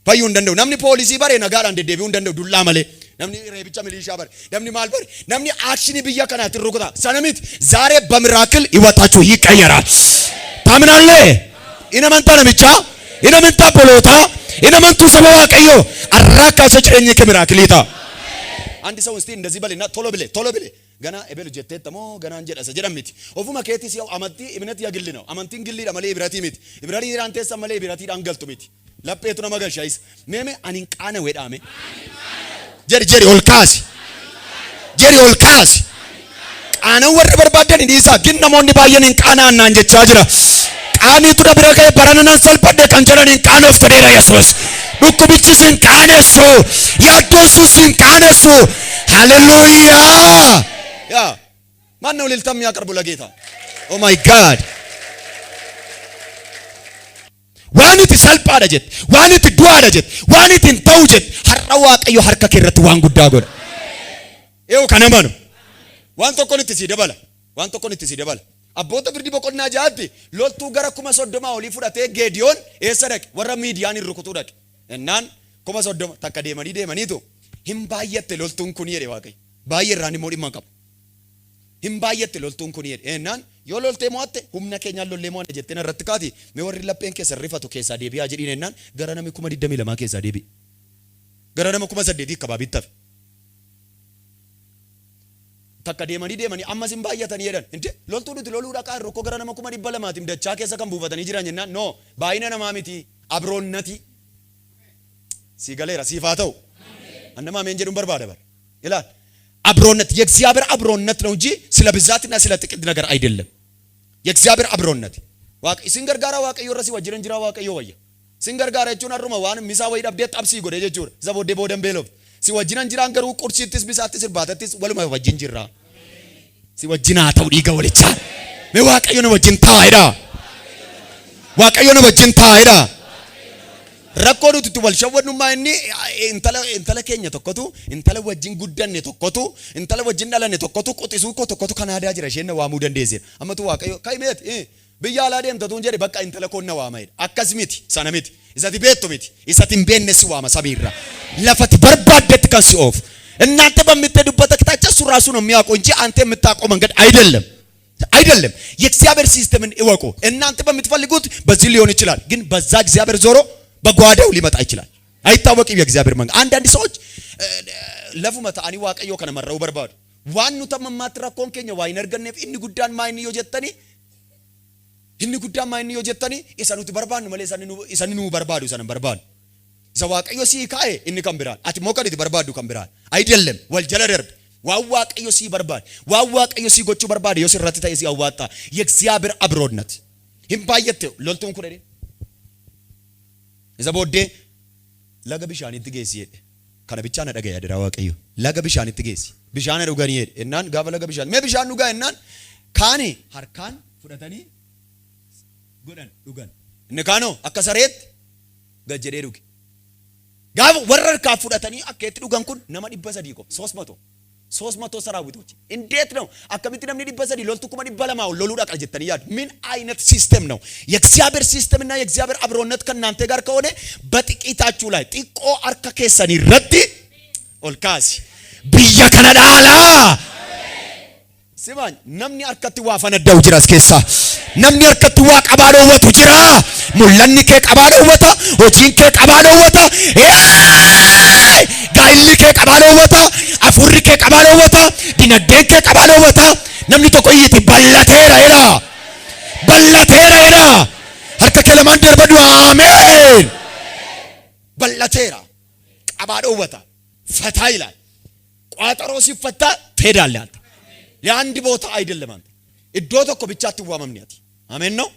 fayyuu እንደንደው namni ፖሊሲ bare nagaadhaan deddeebi'uu እንደንደው dullaa malee namni reebicha milishaa bare namni maal bare namni akshinii biyya kanaatti rukuta sanamit ዛሬ በሚራክል ህይወታችሁ ይቀየራል። ታምናለህ? ኢነመንታ ነምቻ ኢነመንታ ፖሎታ ኢነመንቱ ሰበ ዋቀዮ አራካ ሰጭረኝ ከሚራክሊታ አንድ ሰው እስቲ እንደዚህ በልና ቶሎ ብለ ገና እበሉ ጀተተሞ ገና እንጀዳ ሰጀዳምቲ ኦፉማ ከየቲስ ያው አመንቲ እምነት ያግል ነው አመንቲን ግል ደመለ ኢብራቲሚት ኢብራሪ ራንቴስ ሰመለ ኢብራቲ ዳንገልቱሚት ለጴቱ ነው መገሻይስ ሜሜ አኒንቃነ ወዳሜ ጀሪ ኦልካስ ቃነ ወር በርባደን እንዲሳ ግን ነሞኒ ባየን ቃና እና እንጀቻ ጅራ ቃኒቱ ደብረከ በረነን ሰልፈደ ካንቸረን ቃኖፍ ተደራ ኢየሱስ ዱኩብቺስን ቃነሱ ያዶሱስን ቃነሱ ሃሌሉያ ያ ማን ነው ልልታ የሚያቀርቡ ለጌታ ኦ ማይ ጋድ ዋኒት ሰልፋዳ ጀት ዋኒት ዱዋዳ ጀት ዋኒት እንተውጀት ሐራዋ ቀዩ ሐርካ ከረት ዋን ጉዳ ጎዳ ኤው ከነማ ነው ዋን ተቆንት ሲደበላ አቦተ ብርዲ በቆና ጃቲ ሎልቱ ገረኩማ ሶዶማ ኦሊ ፉዳቴ ጌዲዮን ኤሰረቅ ወራ ሚዲያን ይርኩቱ ደቅ እናን ኩማ ሶዶማ ተከደመኒ ደመኒቱ ሂምባየት ሎልቱን ኩን ይሬ ዋቀይ ባየራኒ ሞዲ ማቀብ ሂምባየት ሎልቱን ኩን ይሬ እናን ዮሎልቴ ሞአቴ ሁምና ኬኛ ሎሌ ሞነ ጀተነ ረትካቲ ሜወሪ ለጴን ከሰ ሪፈቱ ከሳ ዴቢያ ጀዲነ እናን ገረነሚ ኩማ ዲደሚ ለማ ከሳ ዴቢ ገረነሚ ኩማ ሰደዲ ከባቢተፍ ተከደመኒ ደመኒ አማሲን ባየተን ይደን እንዴ ሎልቱ ዱት ሎሉ ዳቃ ሮኮ ገረነሚ ኩማ ዲበለማቲም ደቻ ከሰ ከም ቡፈተን ይጅራኝና ኖ ባይነና ማሚቲ አብሮነቲ ሲገሌራ ሲፋተው አንደማ መንጀሩን በርባደበር ይላል አብሮነት የእግዚአብሔር አብሮነት ነው እንጂ ስለ ብዛትና ስለ ጥቂት ነገር አይደለም የእግዚአብሔር አብሮነት ዋቀ ሲንገርጋራ ዋቀ ይወረሲ ወጅረን ጅራ ዋቀ ይወየ ሲንገርጋራ እጁን አሩማ ዋን ሚሳ ወይ ዳብዴት አብሲ ጎደ ጀጁር ዘቦዴ ቦደን ቤሎ ሲወጅነን ጅራን ገሩ ቁርሲትስ ቢሳትስ ባተትስ ወልማ ወጅን ጅራ ሲወጅና ታው ዲጋ ወለቻ መዋቀ የሆነ ወጅን ታይዳ ዋቀ የሆነ ወጅን ታይዳ ረኮዱ ትወል ሸወኑ ማይኒ እንተለ ኬኛ ተኮቱ እንተለ ወጅን ጉደን ተኮቱ እንተለ ወጅን ዳለን ተኮቱ ቁጥሱ ኮ ተኮቱ ካናዳ ጅራሽነ ዋሙ ደንዴዜ አመቱ ዋቀዮ ካይሜት ብያላ ደም ተቱንጀሪ በቃ እንተለ ኮና ዋማይድ አካስሚት ሰነሚት ኢዛቲ ቤቶሚት ኢሳቲን ቤነስ ዋማ ሰቢራ ለፈት በርባደት ከንሲኦፍ እናንተ በምትሄዱበት አቅጣጫ እሱ ራሱ ነው የሚያውቀው እንጂ አንተ የምታውቀው መንገድ አይደለም የእግዚአብሔር ሲስተምን እወቁ እናንተ በምትፈልጉት በዚህ ሊሆን ይችላል ግን በዛ እግዚአብሔር ዞሮ በጓዳው ሊመጣ ይችላል አይታወቅም የእግዚአብሔር መንገድ አንዳንድ ሰዎች ለፉ መታኒ ዋቀዮ ከነመረው በርባዱ ዋኑ ተመማትራኮን ከኛ ዋይነርገነፍ ኢኒ ጉዳን ማይን ይወጀተኒ ኢኒ ጉዳን ማይን ይወጀተኒ ኢሰኑት በርባን መለ ኢሰኑ በርባዱ ኢሰኑ በርባን ዘዋቀዮ ሲካኤ ኢኒ ከምብራል አቲ ሞከሪት በርባዱ ከምብራል አይደለም ወልጀለደር ዋዋቀዮ ሲ በርባድ ዋዋቀዮ ሲ ጎቹ በርባድ የሲራቲ ታይሲ ያዋጣ የእግዚአብሔር አብሮነት ሂምባየት ሎልቱን ኩረዴ ዘቦዴ ለገብሻን እንትገሲ ከነ ብቻ ነደገ ያደራ ዋቀዩ ለገብሻን እንትገሲ ብሻነ ዱጋኒ እናን ጋበ ለገብሻን መብሻን ዱጋ እናን ካኒ harkaan fudhatanii godhan dhugan inni kaano akka sareet gajjedee dhuge gaaf warra harkaa fudhatanii akka itti dhugan kun nama 300 qof 300 ሰራዊቶች እንዴት ነው አከሚት ነምኒ ዲበሰዲ ሎልቱ ኩማ ዲበለማው ሎሉዳ ቃል ጀተን ያድ ምን አይነት ሲስተም ነው የእግዚአብሔር ሲስተም እና የእግዚአብሔር አብሮነት ከናንተ ጋር ከሆነ በጥቂታችሁ ላይ ጥቆ አርካ ከሰኒ ረዲ ኦልካሲ ብያ ከነዳላ ሲማን ነምኒ አርከቲ ዋፈነዳው ጅራስ ከሳ ነምኒ አርከቲ ዋቀባዶ ወቱ ጅራ ሙላኒ ከቀባዶ ወታ ሆጂን ከቀባዶ ወታ ጋይሊ ከቀባዶ ወታ አፉሪ ከቀባዶ ወታ ዲነገን ከቀባዶ ወታ ነምኒ ተቆይት በላቴራ ኤራ አርከ ከለማን ደርበዱ አሜን በላቴራ ቀባዶ ወታ ፈታ ይላል ቋጠሮ ሲፈታ ትሄዳለህ አንተ ለአንድ ቦታ አይደለም አንተ እዶቶ እኮ ብቻ አትዋማምኒያት አሜን ነው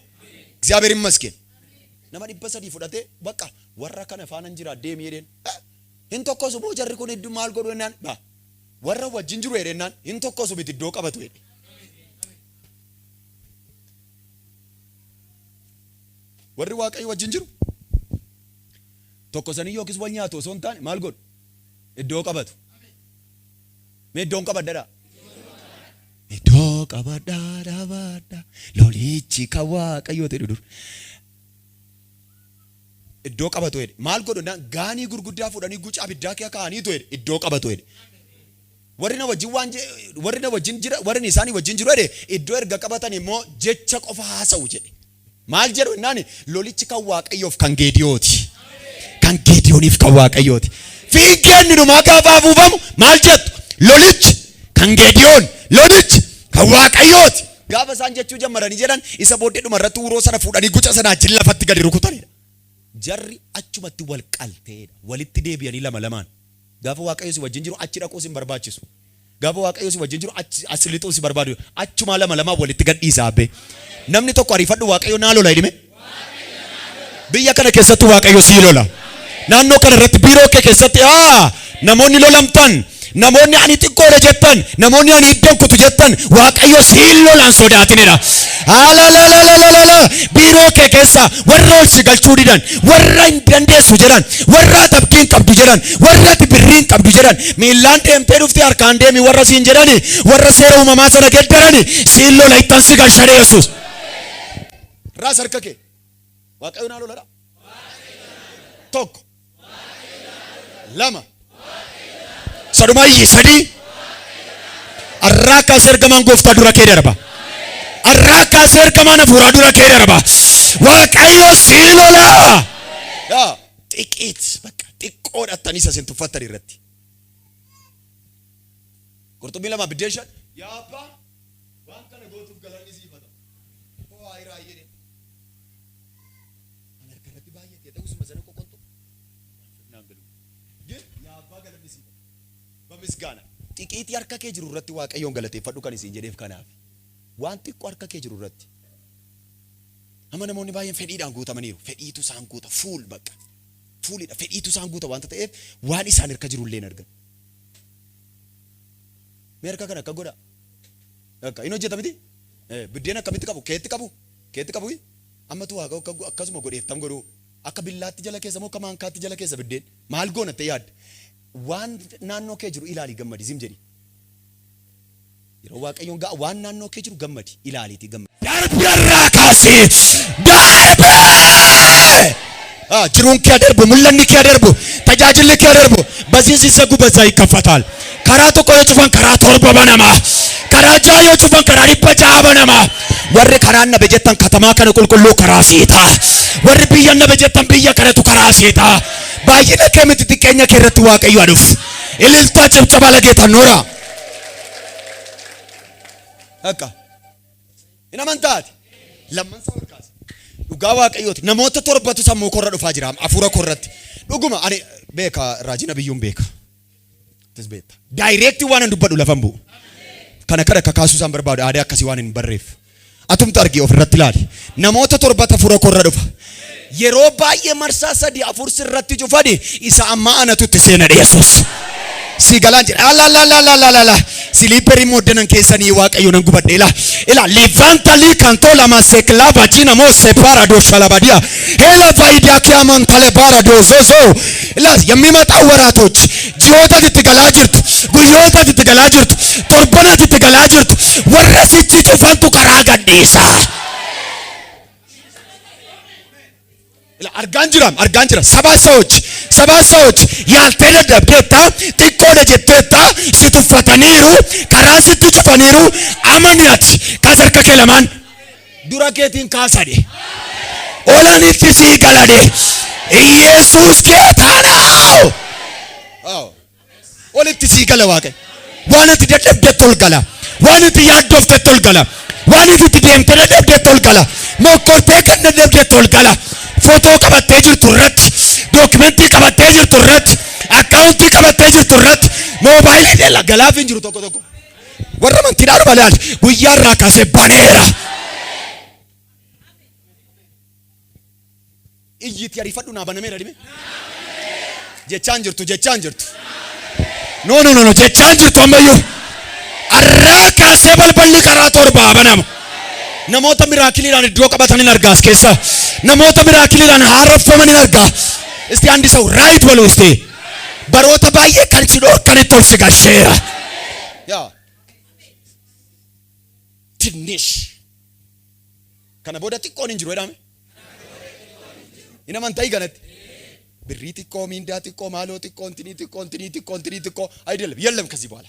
እግዚአብሔር ይመስገን ነማ ዲበሰዲ ፉዳቴ በቃ ወራ ከነ ፋናንጅራ ዴም ይሄን እንተኮሱ ሞጀር ኩን እዱ ማልጎዶናን ባ ወራ ወጅንጅሩ ይሄናን እንተኮሱ ቢት ዶ ቀበቱ ይሄ ወሪ ዋቀይ ወጅንጅሩ ተኮሰኒ ዮክስ ወኛቶ ሶንታን ማልጎድ እዶ ቀበቱ ሜዶን ቀበደዳ እዶ ቀበዳ ዳባዳ ሎሊቺ ከዋቀዮት ዱዱር እዶ ቀበቶ ሄደ ማልጎዶና ጋኒ ጉርጉዳ ፉዳኒ ጉጫ ቢዳከ ካኒ ቶ ሄደ እዶ ቀበቶ ሄደ ወሪና ወጅዋንጀ ወሪና ወጅንጅራ ወሪና ኢሳኒ ወጅንጅሩ ሄደ እዶ እርጋ ቀበታኒ ሞ ጀቸ ቆፋ ሐሰው ጀደ ማልጀሩ እናኒ ሎሊቺ ከዋቀዮፍ ካንጌዲዮቲ kan Geediyooniif kan Waaqayyooti. Fiigeen dhumaa gaafa afuufamu maal jettu? Lolichi kan Geediyoon, lolichi kan Waaqayyooti. Gaafa isaan jechuu jammaranii jedhan isa booddee dhuma irratti uroo sana fuudhanii guca sanaa jin lafatti gadi rukutanidha. Jarri achumatti wal qalteedha. Walitti deebi'anii lama lamaan. Gaafa Waaqayyo si wajjin jiru achi dhaquu sin barbaachisu. Gaafa Waaqayyo si wajjin jiru achi lixuu si barbaadu. Achuma lama lamaa walitti gadhiisaa abbe. Namni tokko ariifadhu Waaqayyo naa lola hidhime. Biyya kana keessatti Waaqayyo sii lola. Naannoo kana irratti biiroo kee keessatti namoonni lolamtan, namoonni ani xiqqoodha jettan, namoonni ani iddoon kutu jettan Waaqayyo sii lolaan sodaatinidha. Biiroo kee keessa warra ol si galchuu didan, warra hin dandeessu jedhan, warra tabkiin qabdu jedhan, warra birriin qabdu jedhan, miillaan deemtee dhuftee harkaan deemi warra siin jedhani, warra seera uumamaa sana geddarani sii lola ittan si galchanii Yesuus. Raas harka kee. Waaqayyo naa loladha. Tokko. Lama. Sadumayyi sadii. Arraa kaasee ergamaan gooftaa dura kee darba. Arraa kaasee ergamaan hafuuraa dura kee darba. Waaqayyo sii lola. Xiqqeet bakka xiqqoodhattanii isa isin tuffattan irratti. Qurxummii lama biddeen shan. Yaa abbaa waan kana gootuuf galanni siif haa ta'u. Hoo ayiraa jedhe. Ana kanatti baay'ee ta'uu suma sana qoqqoottu. Yaa abbaa galanni siif haa ta'u. Bamisgaana. Xiqqeetii harka kee jiru irratti Waaqayyoon galateeffadhu kan isin jedheef kanaaf. Waan xiqqoo harka kee jiru irratti. Amma namoonni baay'een fedhiidhaan guutamaniiru. Fedhiitu isaan guuta. Fuul bakka. Fuulidha. Fedhiitu isaan guuta wanta ta'eef waan isaan harka jiru illee hin argan. Meerka kana akka godha. Akka inni hojjeta miti. Biddeen akkamitti qabu? Keetti qabu. Keetti qabu. Amma tu Waaqa akkasuma godheeftam godhu. Akka billaatti jala keessa moo akka maankaatti jala keessa biddeen. Maal goona ta'e yaadda. Waan naannoo kee jiru ilaali gammadi zim jedhi. Yeroo Waaqayyoon waan naannoo kee jiru gammadi ilaaliiti gammadi. Darbirraa kaasee darbee. Jiruun kee darbu, mul'anni kee darbu, tajaajilli kee darbu. Basiinsi isa gubataa ይከፈታል. Karaa tokko yoo cufan karaa torba banama. Karaa ja'a yoo cufan karaa dhibba ja'a banama. Warri karaa nabe jettan katamaa kana qulqulluu karaa siitaa. Warri biyya nabe jettan biyya kanatu karaa siitaa. Baay'ina kee miti xiqqeenya kee irratti Waaqayyo aduuf. Ililtaa cabcaba lageetan noora. Akka. Hin amantaati. Lamman sawarkaas. Dhugaa Waaqayyooti. Namoota torbatu sammuu korra dhufaa jira. Afuura korratti. Dhuguma ani beeka raajina biyyuun beeka. Tisbeetta. Direct waan dubbadhu lafan bu'u. Kana kada kakaasu isaan barbaadu aadaa akkasii waan hin barreef. Atumtu argee ofirratti ilaali. Namoota torbata afuura korra dhufa. Yeroo baay'ee marsaa sadii afur sirratti cufani isa amma anatu itti seena Yesuus. Si galaan jedha. Siliperi moddenan keessanii Waaqayyo nan gubadhe ila levanta li canto la maseklava jina mo separa do shalabadia ela vaidia kiaman talebara do zozo ila የሚመጣው ወራቶች ጂኦታ ትትገላ ጅርቱ ጉዮታ ትትገላ ጅርቱ ቶርበና ትትገላ ጅርቱ ወረሲቺ ጩፈንቱ ቀራ ገዲሳ argaan jira ሰባት ሰዎች ያልተለ ደብደታ ጥቆለ ጀተታ ሲቱፈተኒሩ ከራስት ጩፈኒሩ አመንያት ከዘርከ ከለማን ዱራኬቲን ካሳዴ ኦላኒት ሲገላዴ ኢየሱስ ጌታ ነው። ኦሊት ሲገላ ዋቀ ዋነት ደደብደት ቶልገላ ዋነት ያዶፍተ ቶልገላ ዋነት ትደምተ ደደብደት ቶልገላ ሞኮርቴ ከነ ደብደት ቶልገላ ፎቶ ቀበቴ ጅርቱ ረት ዶክመንቲ ቀበቴ ጅርቱ ረት አካውንቲ ቀበቴ ጅርቱ ረት ሞባይል ደላ ገላፊን ጅሩ ቶኮ ወረመን ቲዳር ባላል ጉያራ ካሴ ባኔራ እይት ያሪፈዱና ባነሜራ ዲሜ ጀቻን ጅርቱ ኖ ጀቻን ጅርቱ አመዩ አራ ካሴ በልበል ቀራ ቶርባ ባናም namoota miraakiliidhaan iddoo qabatanii argaas keessa namoota miraakiliidhaan haaromfamanii argaa isti andi ሰው ራይት በሉ እስቲ baroota baay'ee kan si dhorkanitti ol si galcheera yaa ትንሽ kana booda xiqqoon hin jiru jedhame inamantaa iganatti birrii xiqqoo miindaa xiqqoo maaloo xiqqoo xiqqoo አይደለም የለም ከዚህ በኋላ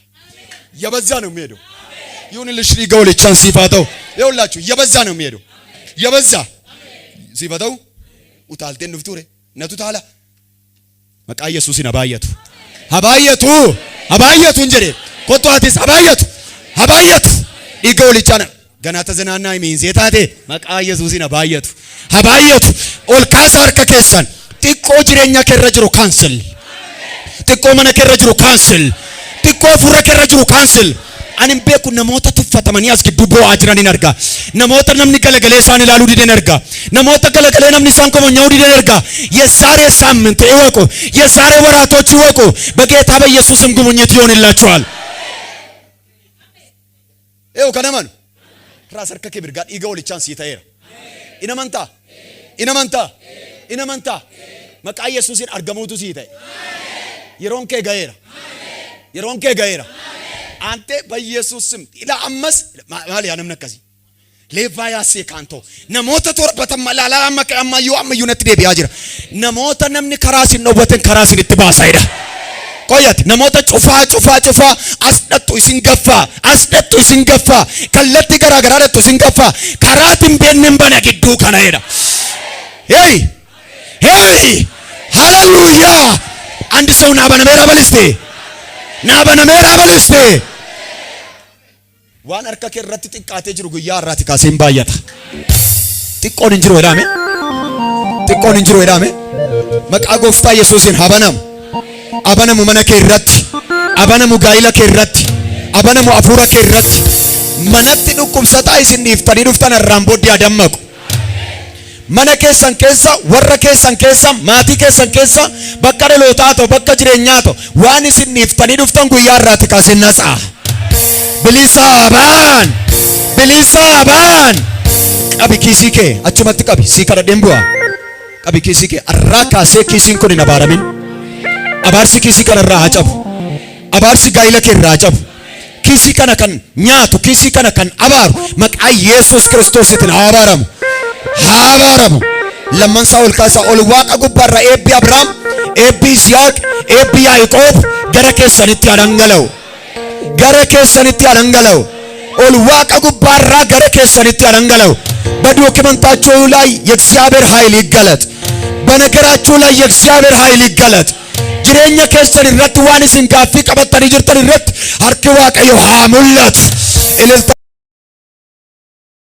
የበዛ ነው የሚሄደው ይሁን ልሽሪ ገውል ቻንስ ሲፋተው ይኸውላችሁ የበዛ ነው የሚሄደው የበዛ ሲፋተው ኡታልቴን ንፍቱሬ ነቱ ታላ Maqaa Yesuusin habaayatu. Habaayatu. Habaayatu injere. Kottuatis habaayatu. Habaayatu. Dhiiga walichaana. Ganaata zinaannaa himiinzee taate maqaa Yesuusin habaayatu. Habaayatu. Ol kaasa harka keessan. Xiqqoo jireenya keerra jiru kaansel. Xiqqoo mana keerra jiru kaansel. Xiqqoo furra keerra jiru kaansel. Ani beeku namoota tuffatamanii as gidduu boo'aa jiraniin arga. Namoota namni galagalee isaan ilaaluu dideen arga. Namoota galagalee namni isaan komonya'uu dideen arga. የዛሬ ሳምንት ይወቁ፣ የዛሬ ወራቶች ይወቁ። በጌታ በኢየሱስም ጉብኝት ይሆንላችኋል። ይኸው ከነማን ራስ አርከከ ብርጋድ ይገው ልቻን ሲታየራ ኢነመንታ ኢነመንታ ኢነመንታ መቃ ኢየሱስን አርገሙቱ ሲታይ የሮንከ ጋየራ የሮንከ ጋየራ አንተ በኢየሱስ ስም ኢላ አመስ ማል ያንም ነከሲ ሌቫያስ ካንቶ ነሞተ ቶርበተ ማላላ ማከማዩ አመዩነት ደብ ያጅራ ነሞተ ነምኒ ከራስ ነው ወተን ከራስ ልትባሳይዳ ቆያት ነሞተ ጩፋ አስደጡ ሲንገፋ ከለቲ ገራገራለቱ ሲንገፋ ከራትም በነም በነግዱ ከናይዳ ሄይ ሃሌሉያ አንድ ሰው ናበነሜራ በልስቴ ዋን አርከ ከረቲ ጥቃቴ ጅሩ ጉያ አራቲ ካሴን ባያታ ጥቆን እንጅሮ ወዳሜ መቃ ጎፍታ ኢየሱስን አበነሙ መነከ ይረት አበነሙ ጋይላ ከይረት አበነሙ አፉራ ከይረት መነቲ ዱቁም ሰጣይ ሲንዲፍታኒ ዱፍታን ራምቦዲ ያደመቁ መነ keessan keessa warra keessan keessa maatii keessan keessa bakka dhalootaatoo bakka jireenyaatoo waan isiniiftanii dhuftan guyyaa irraati kaasee nasaa bilisaaban qabi kiisii kee achumatti qabi sii kadhadheen bu'aa qabi kiisii kee arraa kaasee kiisiin kun hin abaaramin abaarsi kiisii kanarraa haa cabu abaarsi gaayila kee irraa cabu kiisii kana kan nyaatu kiisii kana kan abaaru maqaa Yesuus Kiristoositiin haa abaaramu ለመን ሳውል ካሳ ኦል ዋቃ ጉባራ ኤቢ አብርሃም ኤቢ ይስሐቅ ኤቢ ያዕቆብ ገረከሰንት ያለንገለው ኦል ዋቃ ጉባራ ገረከሰንት ያለንገለው በዶክመንታችሁ ላይ የእግዚአብሔር ኃይል ይገለጥ በነገራችሁ ላይ የእግዚአብሔር ኃይል ይገለጥ ጅሬኛ ከሰን ረት ዋንስን ጋፊ ቀበጠን ይርተን ረት አርክ ዋቀዮ ሃሙለት እልልታ